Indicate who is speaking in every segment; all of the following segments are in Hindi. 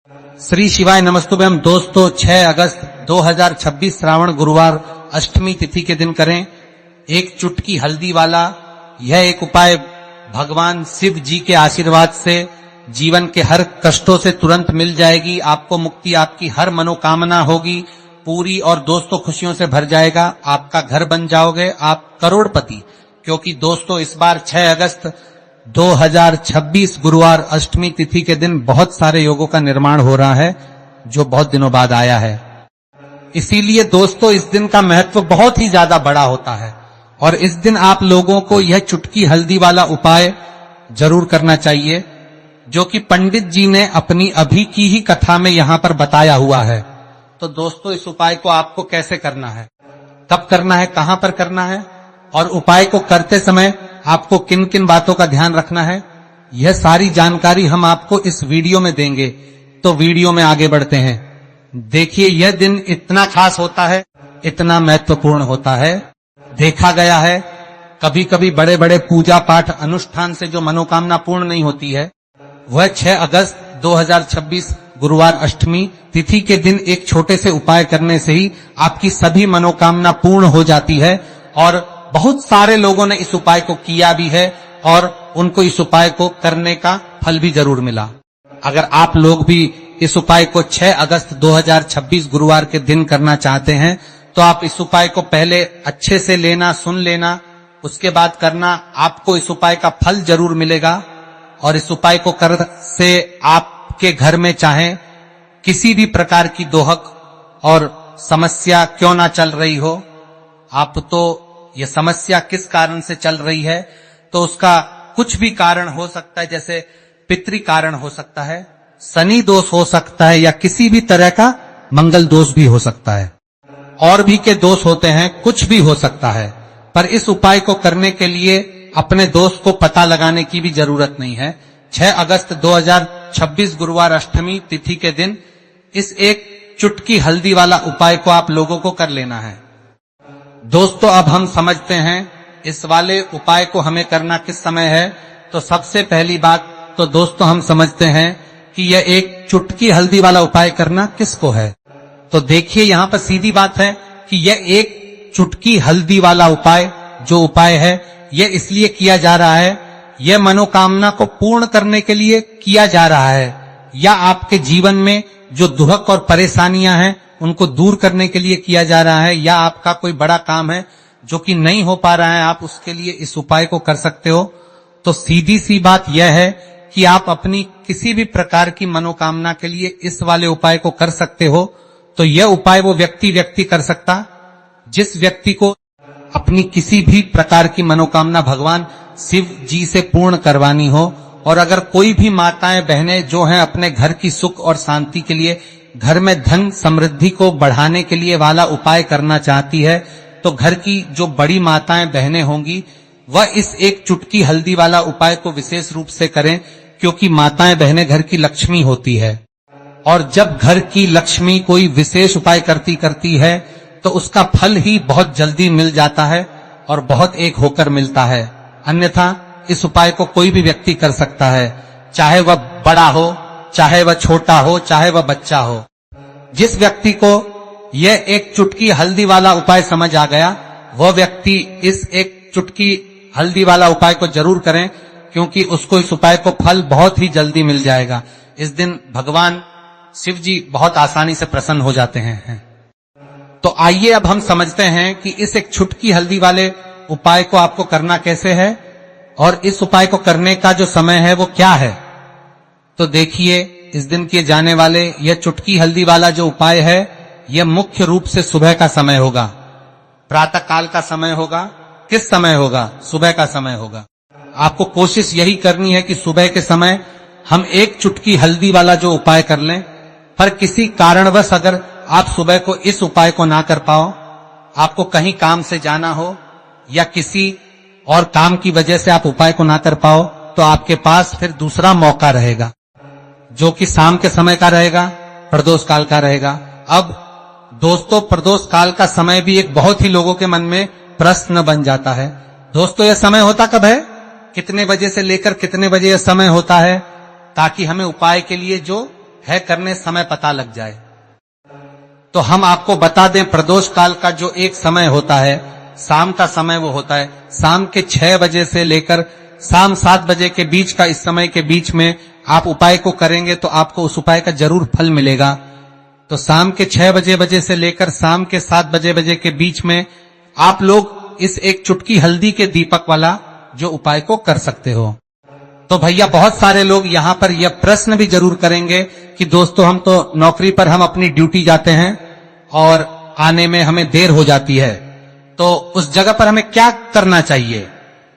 Speaker 1: श्री शिवाय नमस्तुभ्यम। दोस्तों 6 अगस्त 2026 श्रावण गुरुवार अष्टमी तिथि के दिन करें एक चुटकी हल्दी वाला यह एक उपाय। भगवान शिव जी के आशीर्वाद से जीवन के हर कष्टों से तुरंत मिल जाएगी, आपको मुक्ति, आपकी हर मनोकामना होगी पूरी और दोस्तों खुशियों से भर जाएगा। आपका घर बन जाओगे, आप करोड़पति। क्योंकि दोस्तों इस बार 6 अगस्त 2026 गुरुवार अष्टमी तिथि के दिन बहुत सारे योगों का निर्माण हो रहा है जो बहुत दिनों बाद आया है। इसीलिए दोस्तों इस दिन का महत्व बहुत ही ज्यादा बड़ा होता है और इस दिन आप लोगों को यह चुटकी हल्दी वाला उपाय जरूर करना चाहिए जो कि पंडित जी ने अपनी अभी की ही कथा में यहां पर बताया हुआ है। तो दोस्तों इस उपाय को आपको कैसे करना है, कब करना है, कहां पर करना है और उपाय को करते समय आपको किन किन बातों का ध्यान रखना है, यह सारी जानकारी हम आपको इस वीडियो में देंगे। तो वीडियो में आगे बढ़ते हैं। देखिए यह दिन इतना खास होता है, इतना महत्वपूर्ण होता है। देखा गया है कभी कभी बड़े बड़े पूजा पाठ अनुष्ठान से जो मनोकामना पूर्ण नहीं होती है वह 6 अगस्त 2026 गुरुवार अष्टमी तिथि के दिन एक छोटे से उपाय करने से ही आपकी सभी मनोकामना पूर्ण हो जाती है। और बहुत सारे लोगों ने इस उपाय को किया भी है और उनको इस उपाय को करने का फल भी जरूर मिला। अगर आप लोग भी इस उपाय को 6 अगस्त 2026 गुरुवार के दिन करना चाहते हैं तो आप इस उपाय को पहले अच्छे से लेना, सुन लेना, उसके बाद करना। आपको इस उपाय का फल जरूर मिलेगा और इस उपाय को कर से आपके घर में चाहे किसी भी प्रकार की दोहक और समस्या क्यों ना चल रही हो, आप तो यह समस्या किस कारण से चल रही है तो उसका कुछ भी कारण हो सकता है, जैसे पितृ कारण हो सकता है, शनि दोष हो सकता है या किसी भी तरह का मंगल दोष भी हो सकता है, और भी के दोष होते हैं, कुछ भी हो सकता है। पर इस उपाय को करने के लिए अपने दोष को पता लगाने की भी जरूरत नहीं है। 6 अगस्त 2026 गुरुवार अष्टमी तिथि के दिन इस एक चुटकी हल्दी वाला उपाय को आप लोगों को कर लेना है। दोस्तों अब हम समझते हैं इस वाले उपाय को हमें करना किस समय है। तो सबसे पहली बात तो दोस्तों हम समझते हैं कि यह एक चुटकी हल्दी वाला उपाय करना किसको है। तो देखिए यहां पर सीधी बात है कि यह एक चुटकी हल्दी वाला उपाय जो उपाय है यह इसलिए किया जा रहा है, यह मनोकामना को पूर्ण करने के लिए किया जा रहा है या आपके जीवन में जो दुख और परेशानियां हैं उनको दूर करने के लिए किया जा रहा है, या आपका कोई बड़ा काम है जो कि नहीं हो पा रहा है, आप उसके लिए इस उपाय को कर सकते हो। तो सीधी सी बात यह है कि आप अपनी किसी भी प्रकार की मनोकामना के लिए इस वाले उपाय को कर सकते हो। तो यह उपाय वो व्यक्ति कर सकता जिस व्यक्ति को अपनी किसी भी प्रकार की मनोकामना भगवान शिव जी से पूर्ण करवानी हो। और अगर कोई भी माताएं बहनें जो हैं अपने घर की सुख और शांति के लिए, घर में धन समृद्धि को बढ़ाने के लिए वाला उपाय करना चाहती है तो घर की जो बड़ी माताएं बहनें होंगी वह इस एक चुटकी हल्दी वाला उपाय को विशेष रूप से करें, क्योंकि माताएं बहनें घर की लक्ष्मी होती है और जब घर की लक्ष्मी कोई विशेष उपाय करती है तो उसका फल ही बहुत जल्दी मिल जाता है और बहुत एक होकर मिलता है। अन्यथा इस उपाय को कोई भी व्यक्ति कर सकता है, चाहे वह बड़ा हो, चाहे वह छोटा हो, चाहे वह बच्चा हो। जिस व्यक्ति को यह एक चुटकी हल्दी वाला उपाय समझ आ गया वह व्यक्ति इस एक चुटकी हल्दी वाला उपाय को जरूर करें, क्योंकि उसको इस उपाय को फल बहुत ही जल्दी मिल जाएगा। इस दिन भगवान शिव जी बहुत आसानी से प्रसन्न हो जाते हैं। तो आइए अब हम समझते हैं कि इस एक चुटकी हल्दी वाले उपाय को आपको करना कैसे है और इस उपाय को करने का जो समय है वो क्या है। तो देखिए इस दिन किए जाने वाले यह चुटकी हल्दी वाला जो उपाय है यह मुख्य रूप से सुबह का समय होगा, प्रातः काल का समय होगा। किस समय होगा? सुबह का समय होगा। आपको कोशिश यही करनी है कि सुबह के समय हम एक चुटकी हल्दी वाला जो उपाय कर लें। पर किसी कारणवश अगर आप सुबह को इस उपाय को ना कर पाओ, आपको कहीं काम से जाना हो या किसी और काम की वजह से आप उपाय को ना कर पाओ, तो आपके पास फिर दूसरा मौका रहेगा जो कि शाम के समय का रहेगा, प्रदोष काल का रहेगा। अब दोस्तों प्रदोष काल का समय भी एक बहुत ही लोगों के मन में प्रश्न बन जाता है। दोस्तों यह समय होता कब है, कितने बजे से लेकर कितने बजे यह समय होता है, ताकि हमें उपाय के लिए जो है करने समय पता लग जाए। तो हम आपको बता दें, प्रदोष काल का जो एक समय होता है, शाम का समय वो होता है, शाम के 6 बजे से लेकर शाम 7 बजे के बीच का, इस समय के बीच में आप उपाय को करेंगे तो आपको उस उपाय का जरूर फल मिलेगा। तो शाम के 6 बजे से लेकर शाम के 7 बजे के बीच में आप लोग इस एक चुटकी हल्दी के दीपक वाला जो उपाय को कर सकते हो। तो भैया बहुत सारे लोग यहाँ पर यह प्रश्न भी जरूर करेंगे कि दोस्तों हम तो नौकरी पर हम अपनी ड्यूटी जाते हैं और आने में हमें देर हो जाती है, तो उस जगह पर हमें क्या करना चाहिए?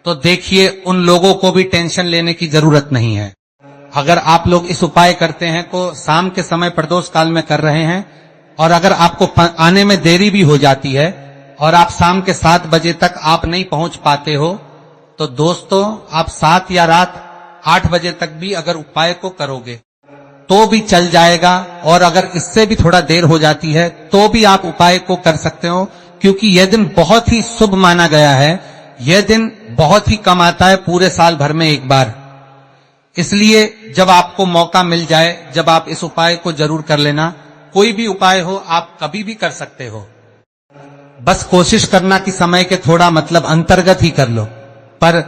Speaker 1: तो देखिए, उन लोगों को भी टेंशन लेने की जरूरत नहीं है। अगर आप लोग इस उपाय करते हैं तो शाम के समय प्रदोष काल में कर रहे हैं, और अगर आपको आने में देरी भी हो जाती है और आप शाम के 7 बजे तक आप नहीं पहुंच पाते हो, तो दोस्तों आप 7 या रात 8 बजे तक भी अगर उपाय को करोगे तो भी चल जाएगा। और अगर इससे भी थोड़ा देर हो जाती है तो भी आप उपाय को कर सकते हो, क्योंकि यह दिन बहुत ही शुभ माना गया है। यह दिन बहुत ही कम आता है पूरे साल भर में एक बार। इसलिए जब आपको मौका मिल जाए, जब आप इस उपाय को जरूर कर लेना। कोई भी उपाय हो आप कभी भी कर सकते हो, बस कोशिश करना कि समय के थोड़ा मतलब अंतर्गत ही कर लो। पर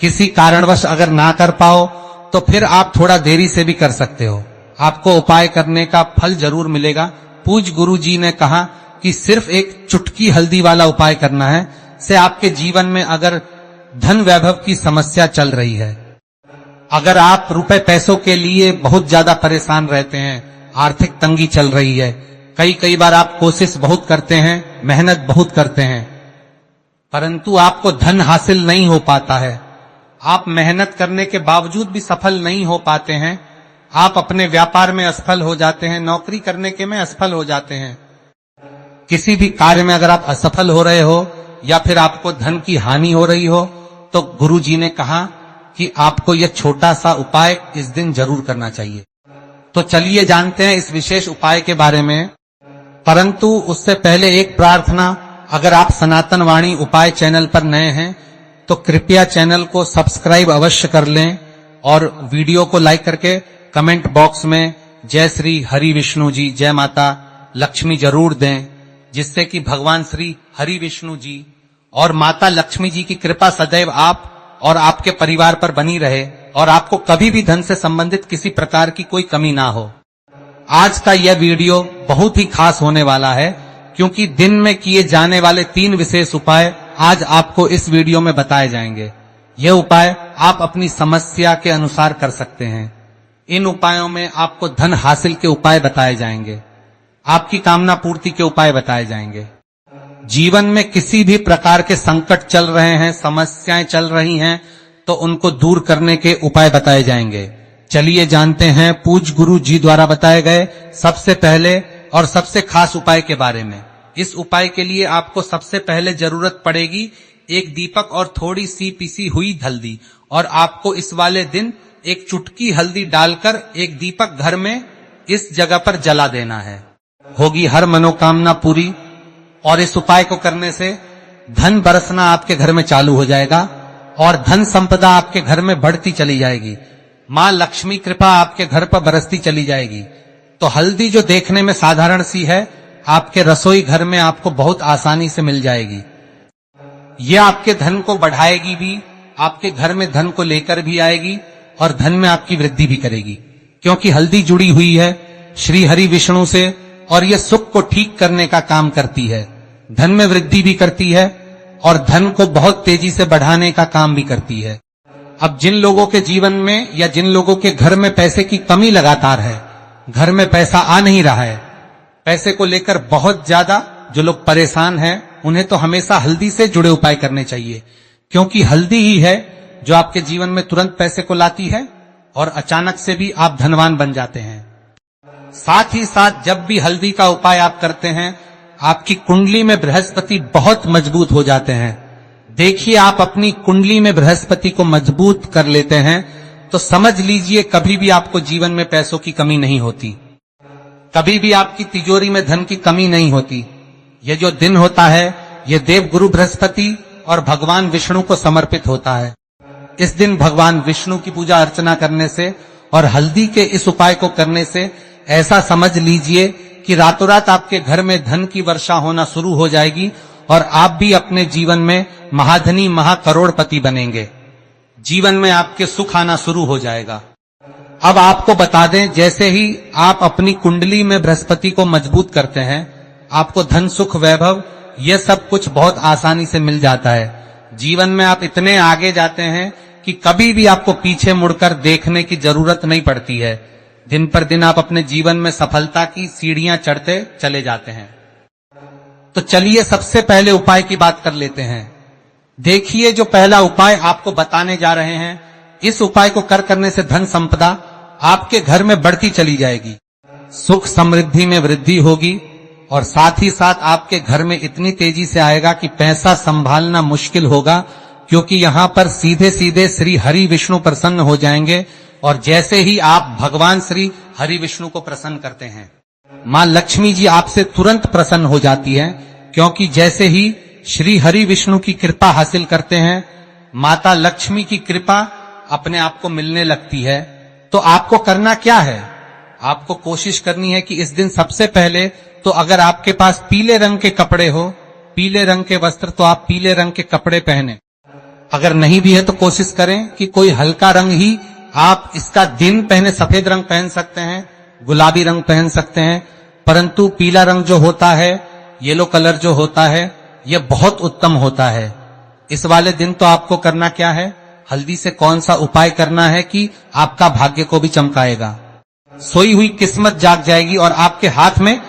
Speaker 1: किसी कारणवश अगर ना कर पाओ तो फिर आप थोड़ा देरी से भी कर सकते हो, आपको उपाय करने का फल जरूर मिलेगा। पूज्य गुरु जी ने कहा कि सिर्फ एक चुटकी हल्दी वाला उपाय करना है, से आपके जीवन में अगर धन वैभव की समस्या चल रही है, अगर आप रुपए पैसों के लिए बहुत ज्यादा परेशान रहते हैं, आर्थिक तंगी चल रही है, कई बार आप कोशिश बहुत करते हैं, मेहनत बहुत करते हैं, परंतु आपको धन हासिल नहीं हो पाता है, आप मेहनत करने के बावजूद भी सफल नहीं हो पाते हैं, आप अपने व्यापार में असफल हो जाते हैं, नौकरी करने के में असफल हो जाते हैं, किसी भी कार्य में अगर आप असफल हो रहे हो या फिर आपको धन की हानि हो रही हो, तो गुरु जी ने कहा कि आपको यह छोटा सा उपाय इस दिन जरूर करना चाहिए। तो चलिए जानते हैं इस विशेष उपाय के बारे में। परंतु उससे पहले एक प्रार्थना, अगर आप सनातन वाणी उपाय चैनल पर नए हैं तो कृपया चैनल को सब्सक्राइब अवश्य कर लें और वीडियो को लाइक करके कमेंट बॉक्स में जय श्री हरि विष्णु जी, जय माता लक्ष्मी जरूर दें, जिससे कि भगवान श्री हरि विष्णु जी और माता लक्ष्मी जी की कृपा सदैव आप और आपके परिवार पर बनी रहे और आपको कभी भी धन से संबंधित किसी प्रकार की कोई कमी ना हो। आज का यह वीडियो बहुत ही खास होने वाला है, क्योंकि दिन में किए जाने वाले 3 विशेष उपाय आज आपको इस वीडियो में बताए जाएंगे। यह उपाय आप अपनी समस्या के अनुसार कर सकते हैं। इन उपायों में आपको धन हासिल के उपाय बताए जाएंगे, आपकी कामना पूर्ति के उपाय बताए जाएंगे। जीवन में किसी भी प्रकार के संकट चल रहे हैं, समस्याएं चल रही हैं, तो उनको दूर करने के उपाय बताए जाएंगे। चलिए जानते हैं पूज्य गुरु जी द्वारा बताए गए सबसे पहले और सबसे खास उपाय के बारे में। इस उपाय के लिए आपको सबसे पहले जरूरत पड़ेगी एक दीपक और थोड़ी सी पिसी हुई हल्दी, और आपको इस वाले दिन एक चुटकी हल्दी डालकर एक दीपक घर में इस जगह पर जला देना है। होगी हर मनोकामना पूरी, और इस उपाय को करने से धन बरसना आपके घर में चालू हो जाएगा और धन संपदा आपके घर में बढ़ती चली जाएगी। मां लक्ष्मी कृपा आपके घर पर बरसती चली जाएगी। तो हल्दी जो देखने में साधारण सी है, आपके रसोई घर में आपको बहुत आसानी से मिल जाएगी। यह आपके धन को बढ़ाएगी भी, आपके घर में धन को लेकर भी आएगी और धन में आपकी वृद्धि भी करेगी, क्योंकि हल्दी जुड़ी हुई है श्री हरि विष्णु से और यह सुख को ठीक करने का काम करती है, धन में वृद्धि भी करती है और धन को बहुत तेजी से बढ़ाने का काम भी करती है। अब जिन लोगों के जीवन में या जिन लोगों के घर में पैसे की कमी लगातार है, घर में पैसा आ नहीं रहा है, पैसे को लेकर बहुत ज्यादा जो लोग परेशान हैं, उन्हें तो हमेशा हल्दी से जुड़े उपाय करने चाहिए, क्योंकि हल्दी ही है जो आपके जीवन में तुरंत पैसे को लाती है और अचानक से भी आप धनवान बन जाते हैं। साथ ही साथ जब भी हल्दी का उपाय आप करते हैं, आपकी कुंडली में बृहस्पति बहुत मजबूत हो जाते हैं। देखिए, आप अपनी कुंडली में बृहस्पति को मजबूत कर लेते हैं तो समझ लीजिए कभी भी आपको जीवन में पैसों की कमी नहीं होती, कभी भी आपकी तिजोरी में धन की कमी नहीं होती। ये जो दिन होता है, ये देव गुरु बृहस्पति और भगवान विष्णु को समर्पित होता है। इस दिन भगवान विष्णु की पूजा अर्चना करने से और हल्दी के इस उपाय को करने से ऐसा समझ लीजिए कि रातों रात आपके घर में धन की वर्षा होना शुरू हो जाएगी और आप भी अपने जीवन में महाधनी महाकरोड़पति बनेंगे। जीवन में आपके सुख आना शुरू हो जाएगा। अब आपको बता दें, जैसे ही आप अपनी कुंडली में बृहस्पति को मजबूत करते हैं, आपको धन सुख वैभव यह सब कुछ बहुत आसानी से मिल जाता है। जीवन में आप इतने आगे जाते हैं कि कभी भी आपको पीछे मुड़कर देखने की जरूरत नहीं पड़ती है। दिन पर दिन आप अपने जीवन में सफलता की सीढ़ियां चढ़ते चले जाते हैं। तो चलिए सबसे पहले उपाय की बात कर लेते हैं। देखिए, जो पहला उपाय आपको बताने जा रहे हैं, इस उपाय को करने से धन संपदा आपके घर में बढ़ती चली जाएगी, सुख समृद्धि में वृद्धि होगी और साथ ही साथ आपके घर में इतनी तेजी से आएगा कि पैसा संभालना मुश्किल होगा, क्योंकि यहां पर सीधे सीधे श्री हरि विष्णु प्रसन्न हो जाएंगे। और जैसे ही आप भगवान श्री हरि विष्णु को प्रसन्न करते हैं, मां लक्ष्मी जी आपसे तुरंत प्रसन्न हो जाती है, क्योंकि जैसे ही श्री हरि विष्णु की कृपा हासिल करते हैं, माता लक्ष्मी की कृपा अपने आप को मिलने लगती है। तो आपको करना क्या है? आपको कोशिश करनी है कि इस दिन सबसे पहले तो अगर आपके पास पीले रंग के कपड़े हो, पीले रंग के वस्त्र, तो आप पीले रंग के कपड़े पहने। अगर नहीं भी है तो कोशिश करें कि कोई हल्का रंग ही आप इसका दिन पहने। सफेद रंग पहन सकते हैं, गुलाबी रंग पहन सकते हैं, परंतु पीला रंग जो होता है, येलो कलर जो होता है, यह बहुत उत्तम होता है। इस वाले दिन तो आपको करना क्या है? हल्दी से कौन सा उपाय करना है कि आपका भाग्य को भी चमकाएगा। सोई हुई किस्मत जाग जाएगी और आपके हाथ में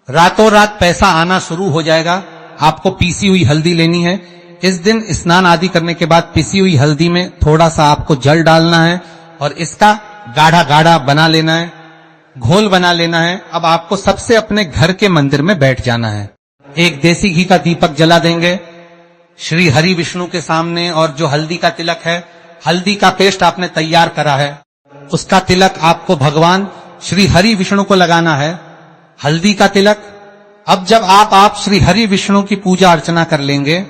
Speaker 1: रातों रात पैसा आना शुरू हो जाएगा। आपको पीसी हुई हल्दी लेनी है। इस दिन स्नान आदि करने के बाद पिसी हुई हल्दी में थोड़ा सा आपको जल डालना है और इसका गाढ़ा गाढ़ा बना लेना है, घोल बना लेना है। अब आपको सबसे अपने घर के मंदिर में बैठ जाना है। एक देसी घी का दीपक जला देंगे श्री हरि विष्णु के सामने, और जो हल्दी का तिलक है, हल्दी का पेस्ट आपने तैयार करा है, उसका तिलक आपको भगवान श्री हरि विष्णु को लगाना है। हल्दी का तिलक। अब जब आप श्री हरि विष्णु की पूजा अर्चना कर लेंगे,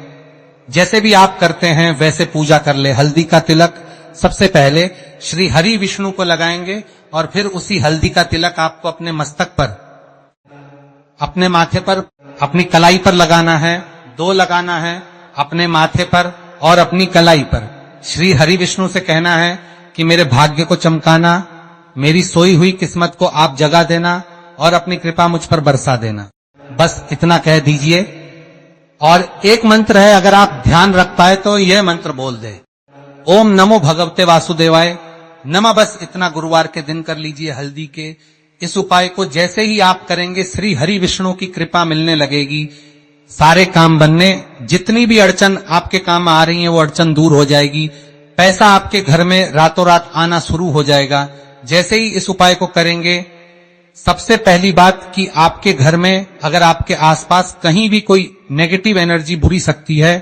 Speaker 1: जैसे भी आप करते हैं वैसे पूजा कर ले। हल्दी का तिलक सबसे पहले श्री हरि विष्णु को लगाएंगे और फिर उसी हल्दी का तिलक आपको अपने मस्तक पर, अपने माथे पर, अपनी कलाई पर लगाना है। 2 लगाना है, अपने माथे पर और अपनी कलाई पर। श्री हरि विष्णु से कहना है कि मेरे भाग्य को चमकाना, मेरी सोई हुई किस्मत को आप जगा देना और अपनी कृपा मुझ पर बरसा देना। बस इतना कह दीजिए। और एक मंत्र है, अगर आप ध्यान रख पाए तो यह मंत्र बोल दे, ओम नमो भगवते वासुदेवाय नमः। बस इतना गुरुवार के दिन कर लीजिए हल्दी के इस उपाय को। जैसे ही आप करेंगे, श्री हरि विष्णु की कृपा मिलने लगेगी, सारे काम बनने, जितनी भी अड़चन आपके काम आ रही है वो अड़चन दूर हो जाएगी। पैसा आपके घर में रातों रात आना शुरू हो जाएगा। जैसे ही इस उपाय को करेंगे, सबसे पहली बात कि आपके घर में अगर आपके आसपास कहीं भी कोई नेगेटिव एनर्जी, बुरी शक्ति है,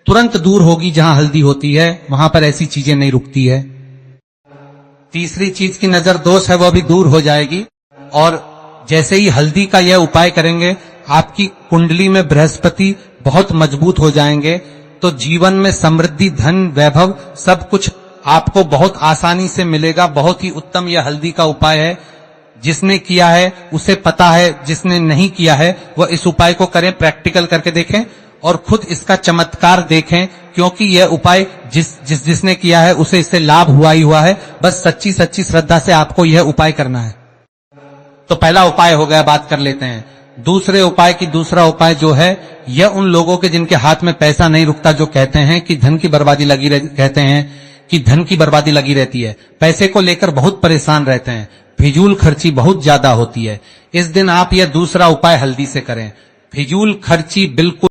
Speaker 1: तुरंत दूर होगी। जहां हल्दी होती है वहां पर ऐसी चीजें नहीं रुकती है। तीसरी चीज की नजर दोष है, वह भी दूर हो जाएगी। और जैसे ही हल्दी का यह उपाय करेंगे, आपकी कुंडली में बृहस्पति बहुत मजबूत हो जाएंगे। तो जीवन में समृद्धि, धन, वैभव सब कुछ आपको बहुत आसानी से मिलेगा। बहुत ही उत्तम यह हल्दी का उपाय है। जिसने किया है उसे पता है, जिसने नहीं किया है वह इस उपाय को करें, प्रैक्टिकल करके देखें और खुद इसका चमत्कार देखें, क्योंकि यह उपाय जिसने किया है उसे इससे लाभ हुआ ही हुआ है। बस सच्ची सच्ची श्रद्धा से आपको यह उपाय करना है। तो पहला उपाय हो गया, बात कर लेते हैं दूसरे उपाय की। दूसरा उपाय जो है, यह उन लोगों के जिनके हाथ में पैसा नहीं रुकता, जो कहते हैं कि धन की बर्बादी लगी कहते हैं कि धन की बर्बादी लगी रहती है, पैसे को लेकर बहुत परेशान रहते हैं, फिजूल खर्ची बहुत ज्यादा होती है। इस दिन आप यह दूसरा उपाय हल्दी से करें। फिजूल खर्ची बिल्कुल